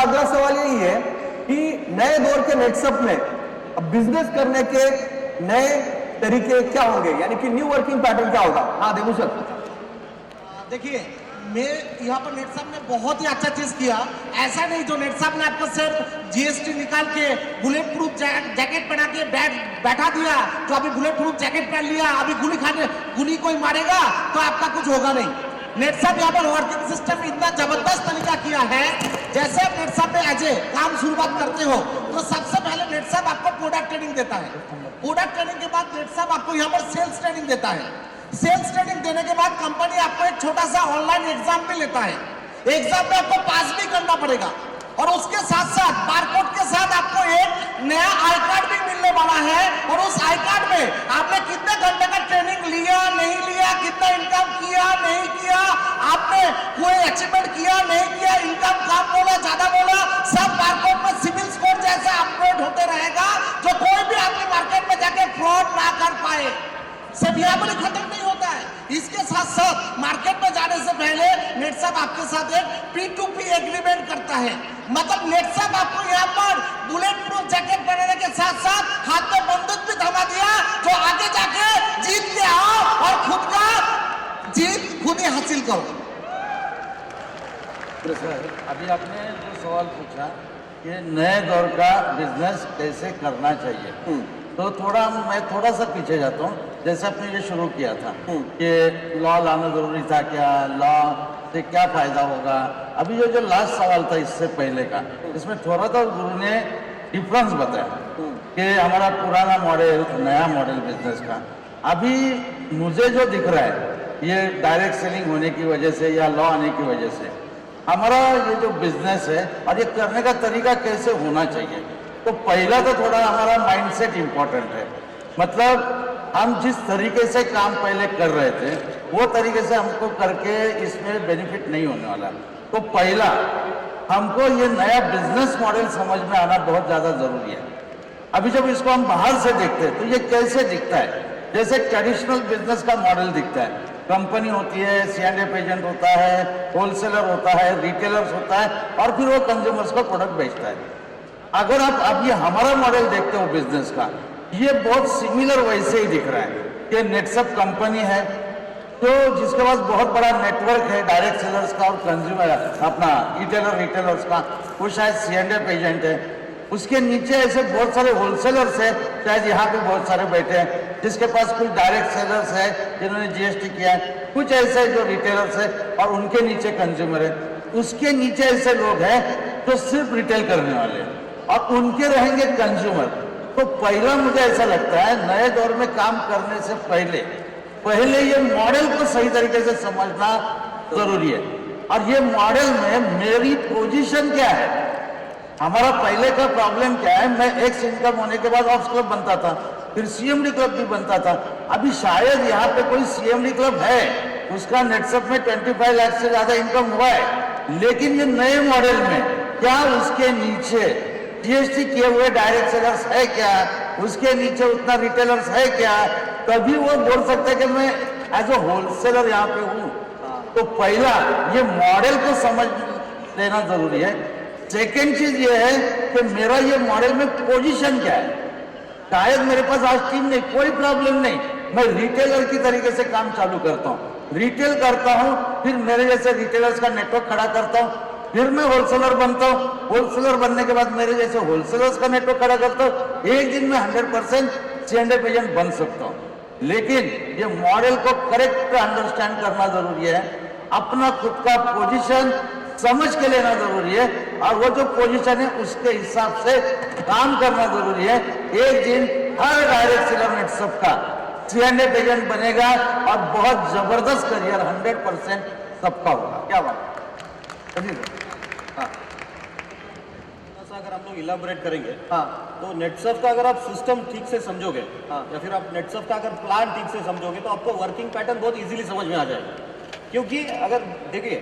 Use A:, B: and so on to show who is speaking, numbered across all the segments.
A: अगला सवाल यही है कि नए दौर के नेटसप में अब बिजनेस करने के नए तरीके क्या होंगे, यानी कि न्यू वर्किंग पैटर्न क्या होगा? हाँ देवू सर।
B: देखिए, मैं यहाँ पर नेटसप ने बहुत ही अच्छा चीज किया। ऐसा नहीं जो नेटसप ने आपको सिर्फ जीएसटी निकाल के बुलेट प्रूफ जैकेट पहना के बैठा दिया, तो अभी बुलेट प्रूफ जैकेट पहन लिया, अभी गुली कोई मारेगा तो आपका कुछ होगा नहीं। नेटसप यहाँ पर वर्किंग सिस्टम इतना जबरदस्त तरीका किया है। जैसे आप नेटसप में एज ए काम शुरुआत करते हो तो सबसे पहले नेटसप आपको प्रोडक्ट ट्रेनिंग देता है। प्रोडक्ट ट्रेनिंग के बाद नेटसप आपको यहाँ पर सेल्स ट्रेनिंग देता है। सेल्स ट्रेनिंग देने के बाद कंपनी आपको एक छोटा सा ऑनलाइन एग्जाम भी लेता है। एग्जाम में आपको पास भी करना पड़ेगा और उसके साथ साथ बारकोड के साथ आपको एक नया आई कार्ड भी मिलने वाला है। और उस आई कार्ड में आपने कितने घंटे का ट्रेनिंग लिया नहीं लिया, कितना इनकम किया नहीं किया, आपने कोई अचीवमेंट किया नहीं किया, इनकम कम बोला ज्यादा बोला, सब बारकोड में सिविल स्कोर जैसा अपलोड होते रहेगा, जो कोई भी आपके मार्केट में जाके फ्रॉड ना कर पाए। सिर्फ यहाँ पर खत्म नहीं होता है, इसके साथ साथ मार्केट में जाने से पहले नेटसप आपके साथ एक P2P एग्रीमेंट करता है। मतलब नेटसप आपको यहाँ पर बुलेट प्रूफ जैकेट पहनने के साथ साथ हाथ में बंदूक भी थमा दिया, जो आगे जाके जीत के आओ और खुद का जीत खुद ही हासिल करो।
C: सर, अभी आपने जो सवाल पूछा कि नए दौर का बिजनेस कैसे करना चाहिए, तो मैं थोड़ा सा पीछे जाता हूँ। जैसे आपने ये शुरू किया था कि लॉ लाना जरूरी था, क्या लॉ से क्या फायदा होगा। अभी जो लास्ट सवाल था इससे पहले का, इसमें थोड़ा तो गुरु ने डिफरेंस बताया कि हमारा पुराना मॉडल नया मॉडल बिजनेस का। अभी मुझे जो दिख रहा है ये डायरेक्ट सेलिंग होने की वजह से या लॉ आने की वजह से हमारा ये जो बिजनेस है और ये करने का तरीका कैसे होना चाहिए, तो पहला तो थोड़ा हमारा माइंडसेट इम्पोर्टेंट है। मतलब हम जिस तरीके से काम पहले कर रहे थे वो तरीके से हमको करके इसमें बेनिफिट नहीं होने वाला। तो पहला हमको ये नया बिजनेस मॉडल समझ में आना बहुत ज़्यादा ज़रूरी है। अभी जब इसको हम बाहर से देखते हैं तो ये कैसे दिखता है, जैसे ट्रेडिशनल बिजनेस का मॉडल दिखता है। कंपनी होती है, C&F एजेंट होता है, होलसेलर होता है, रिटेलर्स होता है और फिर वो कंज्यूमर्स को प्रोडक्ट बेचता है। अगर आप अब ये हमारा मॉडल देखते हो बिजनेस का, ये बहुत सिमिलर वैसे ही दिख रहा है कि नेटसप कंपनी है तो जिसके पास बहुत बड़ा नेटवर्क है डायरेक्ट सेलर्स का और कंज्यूमर अपना रिटेलर्स का, वो शायद C&F एजेंट है। उसके नीचे ऐसे बहुत सारे होलसेलर्स है, शायद यहाँ पे बहुत सारे बैठे हैं जिसके पास कुछ डायरेक्ट सेलर्स है जिन्होंने GST किया है, कुछ ऐसे जो रिटेलर्स है और उनके नीचे कंज्यूमर है। उसके नीचे ऐसे लोग हैं जो सिर्फ रिटेल करने वाले हैं और उनके रहेंगे कंज्यूमर। तो पहला मुझे ऐसा लगता है नए दौर में काम करने से पहले ये मॉडल को सही तरीके से समझना जरूरी है। और ये मॉडल में मेरी पोजीशन क्या है, हमारा पहले का प्रॉब्लम क्या है, मैं एक्स इनकम होने के बाद ऑप्स क्लब बनता था, फिर CMD क्लब भी बनता था। अभी शायद यहाँ पे कोई CMD क्लब है, उसका नेटसप में 25 लाख से ज्यादा इनकम हुआ है, लेकिन ये नए मॉडल में क्या उसके नीचे GST किए हुए डायरेक्ट सेलर्स है क्या, उसके नीचे उतना रिटेलर्स है क्या, तभी वो बोल सकते हैं कि मैं एज ए होलसेलर यहाँ पे हूँ। तो पहला ये मॉडल को समझ लेना जरूरी है। सेकेंड चीज ये है कि मेरा ये मॉडल में पोजीशन क्या है। शायद मेरे पास आज टीम नहीं, कोई प्रॉब्लम नहीं, मैं रिटेलर की तरीके से काम चालू करता हूँ, रिटेल करता हूँ, फिर मेरे जैसे रिटेलर्स का नेटवर्क खड़ा करता हूँ, फिर मैं होलसेलर बनता हूँ, होलसेलर बनने के बाद मेरे जैसे होलसेलर्स का नेटवर्क खड़ा करता हूँ। एक दिन में 100% C&F एजेंट बन सकता हूँ। लेकिन ये मॉडल को करेक्ट अंडरस्टैंड करना जरूरी है, अपना खुद का पोजीशन समझ के लेना जरूरी है और वो जो पोजीशन है उसके हिसाब से काम करना जरूरी है। एक दिन हर डायरेक्ट सेलर नेटसप का C&F एजेंट बनेगा और बहुत जबरदस्त करियर 100% सबका होगा। क्या बात? हाँ,
D: अगर हम लोग इलाबोरेट करेंगे
A: हाँ,
D: तो नेटसप का अगर आप सिस्टम ठीक से समझोगे,
A: हाँ,
D: या फिर आप नेटसप का अगर प्लान ठीक से समझोगे तो आपको वर्किंग पैटर्न बहुत इजीली समझ में आ जाएगा। क्योंकि अगर देखिए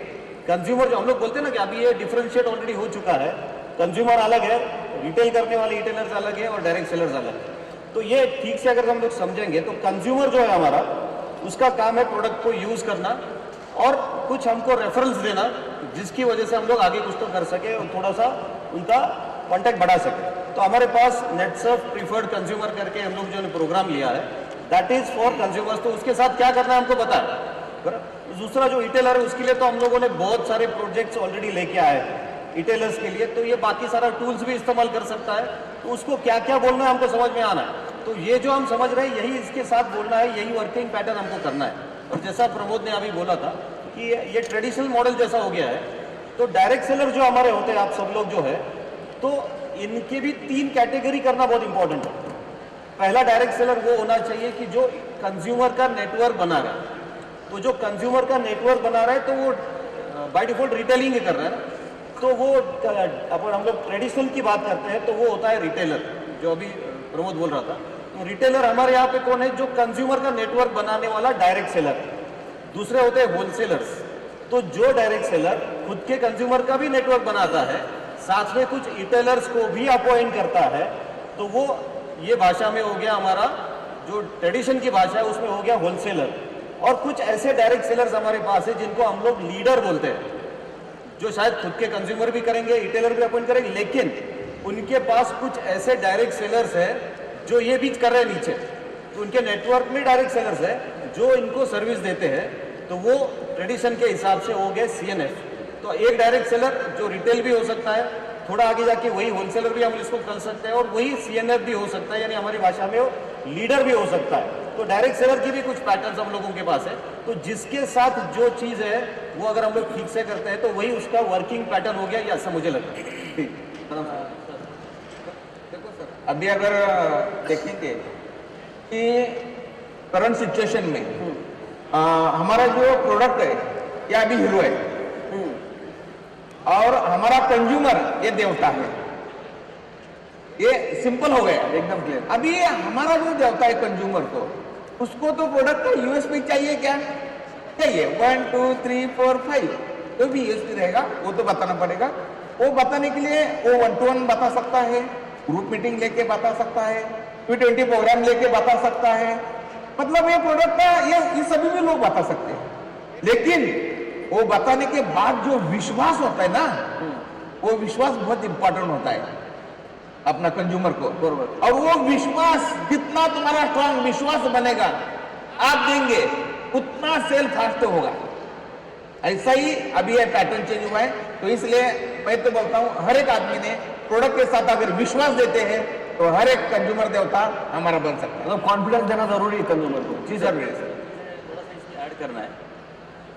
D: कंज्यूमर जो हम लोग बोलते हैं ना कि अभी ये डिफरेंशिएट ऑलरेडी हो चुका है, कंज्यूमर अलग है, रिटेल करने वाले रिटेलर्स अलग है और डायरेक्ट सेलर्स अलग है। तो ये ठीक से अगर हम लोग समझेंगे तो कंज्यूमर जो है हमारा, उसका काम है प्रोडक्ट को यूज करना और कुछ हमको रेफरेंस देना जिसकी वजह से हम लोग आगे कुछ तो कर सके और थोड़ा सा उनका कांटेक्ट बढ़ा सके। तो हमारे पास नेटसर्फ प्रीफर्ड कंज्यूमर करके हम लोग जो प्रोग्राम लिया है, दैट इज फॉर कंज्यूमर्स। तो उसके साथ क्या करना है हमको पता है। दूसरा जो रिटेलर है उसके लिए तो हम लोगों ने बहुत सारे प्रोजेक्ट्स ऑलरेडी लेके आए हैं रिटेलर्स के लिए, तो ये बाकी सारा टूल्स भी इस्तेमाल कर सकता है। तो उसको क्या क्या बोलना है हमको समझ में आना है। तो ये जो हम समझ रहे हैं यही इसके साथ बोलना है, यही वर्किंग पैटर्न हमको करना है। और जैसा प्रमोद ने अभी बोला था कि ये ट्रेडिशनल मॉडल जैसा हो गया है, तो डायरेक्ट सेलर जो हमारे होते हैं आप सब लोग जो है, तो इनके भी 3 कैटेगरी करना बहुत इंपॉर्टेंट है। पहला डायरेक्ट सेलर वो होना चाहिए कि जो कंज्यूमर का नेटवर्क बना रहा है। तो जो कंज्यूमर का नेटवर्क बना रहा है तो वो बाय डिफॉल्ट रिटेलिंग कर रहा है ना, तो वो अपन हम लोग ट्रेडिशनल की बात करते हैं तो वो होता है रिटेलर, जो अभी प्रमोद बोल रहा था। तो रिटेलर हमारे यहाँ पे कौन है? जो कंज्यूमर का नेटवर्क बनाने वाला डायरेक्ट सेलर। दूसरे होते हैं होलसेलर्स। तो जो डायरेक्ट सेलर खुद के कंज्यूमर का भी नेटवर्क बनाता है, साथ में कुछ रिटेलर्स को भी अपॉइंट करता है, तो वो ये भाषा में हो गया हमारा जो ट्रेडिशन की भाषा है उसमें हो गया होलसेलर। और कुछ ऐसे डायरेक्ट सेलर्स हमारे पास है जिनको हम लोग लीडर बोलते हैं, जो शायद खुद के कंज्यूमर भी करेंगे, रिटेलर भी अपॉइंट करेंगे, लेकिन उनके पास कुछ ऐसे डायरेक्ट सेलर्स है जो ये बीच कर रहे हैं नीचे। तो उनके नेटवर्क में डायरेक्ट सेलर्स है जो इनको सर्विस देते हैं, तो वो ट्रेडिशन के हिसाब से हो गए CNF। तो एक डायरेक्ट सेलर जो रिटेल भी हो सकता है, थोड़ा आगे जाके वही होलसेलर भी हम इसको कर सकते हैं, और वही CNF भी हो सकता है, यानी हमारी भाषा में वो लीडर भी हो सकता है। तो डायरेक्ट सेलर की भी कुछ पैटर्न्स हम लोगों के पास है। तो जिसके साथ जो चीज़ है वो अगर हम लोग ठीक से करते हैं तो वही उसका वर्किंग पैटर्न हो गया, ये ऐसा मुझे लगता है।
E: देखो सर, अभी अगर देखेंगे कि करंट सिचुएशन में हमारा जो प्रोडक्ट है ये अभी हीरो है और हमारा कंज्यूमर ये देवता है। ये सिंपल हो गया,
A: एकदम क्लियर।
E: अभी हमारा जो देवता है कंज्यूमर को, उसको तो प्रोडक्ट का यूएसपी चाहिए, क्या चाहिए? 1 2 3 4 5 जो भी यूएसपी रहेगा वो तो बताना पड़ेगा। वो बताने के लिए वो 1-to-1 बता सकता है, ग्रुप मीटिंग लेके बता सकता है, T20 प्रोग्राम लेके बता सकता है। मतलब ये प्रोडक्ट का ये सभी भी लोग बता सकते हैं, लेकिन वो बताने के बाद जो विश्वास होता है ना, वो विश्वास बहुत इंपॉर्टेंट होता है अपना कंज्यूमर को। और वो विश्वास जितना तुम्हारा स्ट्रांग विश्वास बनेगा आप देंगे, उतना सेल फास्ट होगा। ऐसा ही अभी ये पैटर्न चेंज हुआ है। तो इसलिए मैं तो बोलता हूँ हर एक आदमी ने प्रोडक्ट के साथ अगर विश्वास देते हैं तो हर एक कंज्यूमर देवता हमारा बन सकता है।
A: मतलब कॉन्फिडेंस देना जरूरी है कंज्यूमर को।
E: जी जरूरी है सर।
F: थोड़ा सा इसमें ऐड करना है,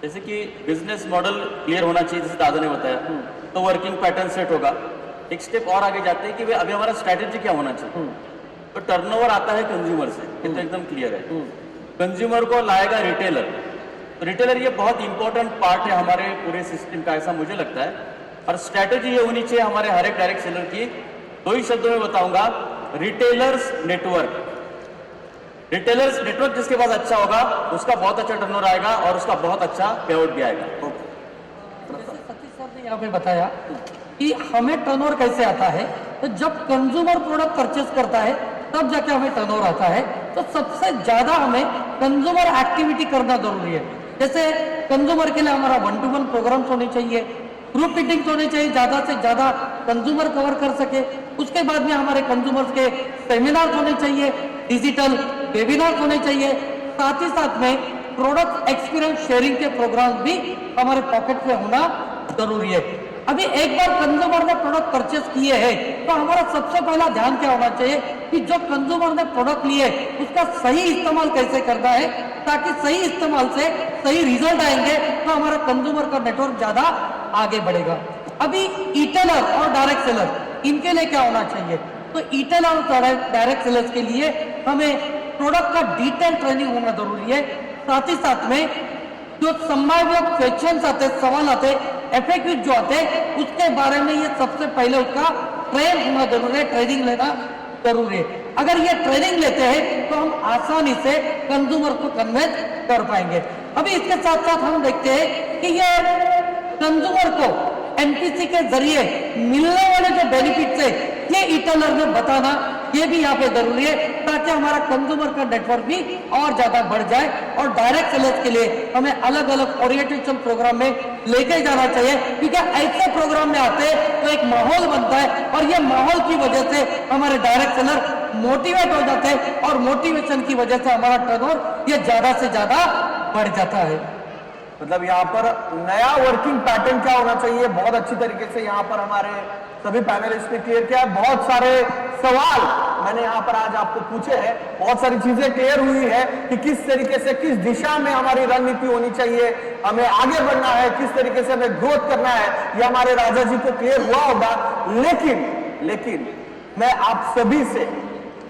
F: जैसे कि बिजनेस मॉडल क्लियर होना चाहिए, जैसे दादा ने बताया, तो वर्किंग पैटर्न सेट होगा। एक स्टेप और आगे जाते हैं कि भाई अभी हमारा स्ट्रैटेजी क्या होना चाहिए। तो टर्नओवर आता है कंज्यूमर से, ये तो एकदम क्लियर है। कंज्यूमर को लाएगा रिटेलर, तो रिटेलर ये बहुत इंपॉर्टेंट पार्ट है हमारे पूरे सिस्टम का, ऐसा मुझे लगता है। और स्ट्रैटेजी ये होनी चाहिए हमारे हर एक डायरेक्ट सेलर की। 2 ही शब्दों में बताऊंगा, रिटेलर्स नेटवर्क। रिटेलर्स नेटवर्क जिसके पास अच्छा होगा उसका बहुत अच्छा टर्नओवर आएगा और उसका बहुत अच्छा पेआउट भी आएगा।
G: जैसे सतीश सर ने यहाँ पे बताया कि हमें टर्नओवर कैसे आता है, तो जब कंज्यूमर प्रोडक्ट परचेस करता है तब जाके हमें टर्नओवर आता है। तो सबसे ज्यादा हमें कंज्यूमर एक्टिविटी करना जरूरी है। जैसे कंज्यूमर के लिए हमारा 1-to-1 प्रोग्राम्स होने चाहिए, ग्रुप मीटिंग्स होने चाहिए, ज्यादा से ज्यादा कंज्यूमर कवर कर सके। उसके बाद में हमारे कंज्यूमर्स के सेमिनार होने चाहिए, डिजिटल वेबिनार होने चाहिए, साथ ही साथ में प्रोडक्ट एक्सपीरियंस शेयरिंग के प्रोग्राम भी हमारे पॉकेट में होना जरूरी है। अभी एक बार कंज्यूमर ने प्रोडक्ट परचेस किए हैं तो हमारा सबसे पहला ध्यान क्या होना चाहिए कि जो कंज्यूमर ने प्रोडक्ट लिए उसका सही इस्तेमाल कैसे करना है, ताकि सही इस्तेमाल से सही रिजल्ट आएंगे तो हमारा कंज्यूमर का नेटवर्क ज्यादा आगे बढ़ेगा। अभी रिटेलर और डायरेक्ट सेलर इनके लिए क्या होना चाहिए, तो रिटेलर और डायरेक्ट सेलर्स के लिए हमें प्रोडक्ट का डिटेल ट्रेनिंग होना जरूरी है। साथ ही साथ में जो संभाव्य क्वेश्चन आते, सवाल आते, FAQ जो आते, उसके बारे में ये सबसे पहले उसका ट्रेन होना जरूरी है, ट्रेनिंग लेना जरूरी है। अगर ये ट्रेनिंग लेते हैं तो हम आसानी से कंज्यूमर को कन्विंस कर पाएंगे। अभी इसके साथ साथ हम देखते हैं कि ये कंज्यूमर को MPC के जरिए मिलने वाले जो बेनिफिट्स है ये रिटेलर ने बताना ये भी यहाँ पे जरूरी है, ताकि हमारा कंज्यूमर का नेटवर्क भी और ज्यादा बढ़ जाए। और डायरेक्ट सेलर्स के लिए हमें अलग अलग ओरिएंटेशन प्रोग्राम में लेके जाना चाहिए, क्योंकि ऐसे प्रोग्राम में आते हैं तो एक माहौल बनता है, और ये माहौल की वजह से हमारे डायरेक्ट सेलर मोटिवेट हो जाते हैं, और मोटिवेशन की वजह से हमारा टर्नओवर ये ज्यादा से ज्यादा बढ़ जाता है।
A: मतलब यहाँ पर नया वर्किंग पैटर्न क्या होना चाहिए, बहुत अच्छी तरीके से यहाँ पर हमारे सभी पैनलिस्ट ने क्लियर किया। बहुत सारे सवाल मैंने यहाँ पर आज आपको पूछे हैं, बहुत सारी चीजें क्लियर हुई है कि किस तरीके से, किस दिशा में हमारी रणनीति होनी चाहिए, हमें आगे बढ़ना है, किस तरीके से हमें ग्रोथ करना है, ये हमारे राजा जी को क्लियर हुआ होगा। लेकिन मैं आप सभी से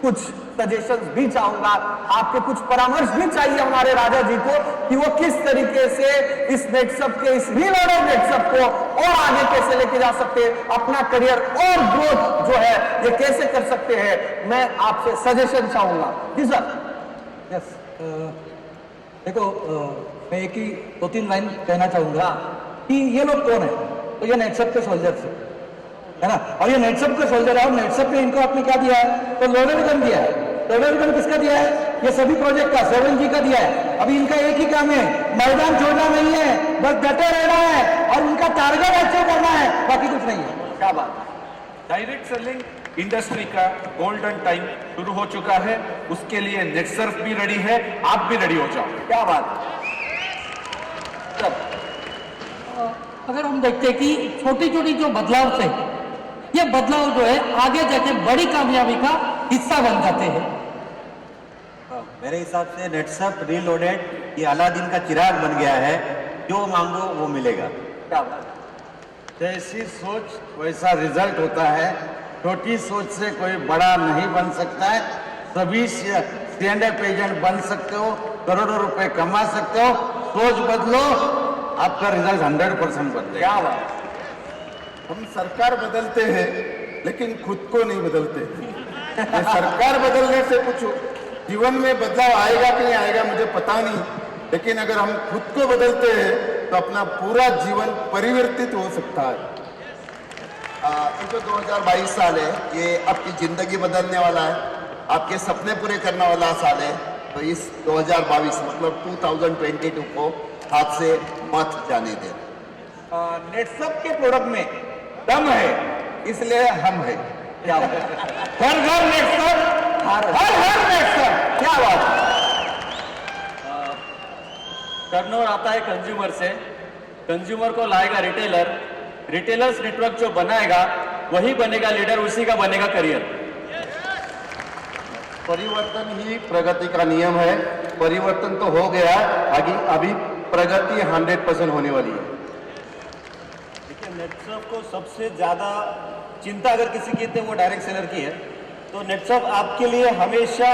A: कुछ सजेशंस भी चाहूंगा, आपके कुछ परामर्श भी चाहिए हमारे राजा जी को कि वो किस तरीके से इस नेटसप के, इस रीलोडेड नेटसप को और आगे कैसे लेके जा सकते हैं, अपना करियर और ग्रोथ जो है ये कैसे कर सकते हैं। मैं आपसे सजेशन चाहूंगा। जी सर।
H: यस, देखो, मैं एक ही 2-3 लाइन कहना चाहूंगा कि ये लोग कौन है। तो ये नेटसप के सोल्जर्स है ना, और ये नेटसप के सोल्जर है, और नेटसप ने इनको आपने क्या दिया है, तो लोडेड गन दिया है। लोडेड गन किसका दिया है, ये सभी प्रोजेक्ट का 7G का दिया है। अभी इनका एक ही काम है, मैदान छोड़ना नहीं है, बस डटे रहना है, और उनका टारगेट अचीव करना है, बाकी कुछ नहीं है।
A: क्या बात।
I: डायरेक्ट सेलिंग इंडस्ट्री का गोल्डन टाइम शुरू हो चुका है, उसके लिए नेटसर्फ भी रेडी है, आप भी रेडी हो जाओ।
A: क्या बात।
G: अगर हम देखते हैं कि छोटी छोटी जो बदलाव थे, ये बदलाव जो है आगे जाके बड़ी कामयाबी का हिस्सा बन जाते हैं।
J: मेरे हिसाब से नेटसप रीलोडेड ये अलादीन का चिराग बन गया है, जो मांगो वो मिलेगा।
A: क्या बात।
C: जैसी सोच वैसा रिजल्ट होता है, छोटी सोच से कोई बड़ा नहीं बन सकता है। सभी स्टैंड-अप एजेंट बन सकते हो, करोड़ों रुपए कमा सकते हो। सोच बदलो, आपका रिजल्ट 100% बदलेगा।
A: क्या बात।
E: हम सरकार बदलते हैं लेकिन खुद को नहीं बदलते। ये सरकार बदलने से कुछ जीवन में बदलाव आएगा कि नहीं आएगा मुझे पता नहीं, लेकिन अगर हम खुद को बदलते हैं तो अपना पूरा जीवन परिवर्तित हो सकता है।
K: ये जो 2022 साल है, ये आपकी जिंदगी बदलने वाला है, आपके सपने पूरे करने वाला साल है। तो इस 2022 मतलब 2022 को हाथ से मत जाने दें।
E: नेटसप के प्रोडक्ट में दम है, इसलिए हम है।
A: क्या बात।
E: हर घर नेटसप, हर नेटसप। क्या बात।
F: टर्नओवर आता है कंज्यूमर से, कंज्यूमर को लाएगा रिटेलर, रिटेलर्स नेटवर्क जो बनाएगा वही बनेगा लीडर, उसी का बनेगा करियर।
K: परिवर्तन ही प्रगति का नियम है। परिवर्तन तो हो गया, आगे अभी प्रगति 100% होने वाली है।
D: देखिए, नेटसर्फ को सबसे ज्यादा चिंता अगर किसी की है वो डायरेक्ट सेलर की है। तो नेटसर्फ आपके लिए हमेशा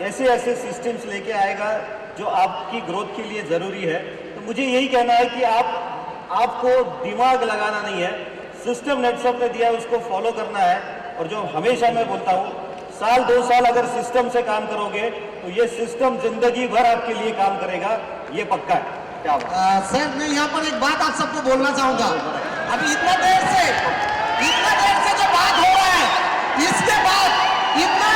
D: ऐसे ऐसे सिस्टम्स लेके आएगा जो आपकी ग्रोथ के लिए जरूरी है। तो मुझे यही कहना है कि आपको दिमाग लगाना नहीं है, सिस्टम नेटसर्फ ने दिया है उसको फॉलो करना है। और जो हमेशा मैं बोलता हूँ, साल 2 साल अगर सिस्टम से काम करोगे तो ये सिस्टम जिंदगी भर आपके लिए काम करेगा, ये पक्का है।
A: क्या बात।
B: सर, मैं यहाँ पर एक बात आप सबको बोलना चाहूंगा। अभी इतना देर से जो बात हो रहा है, इसके बाद इतना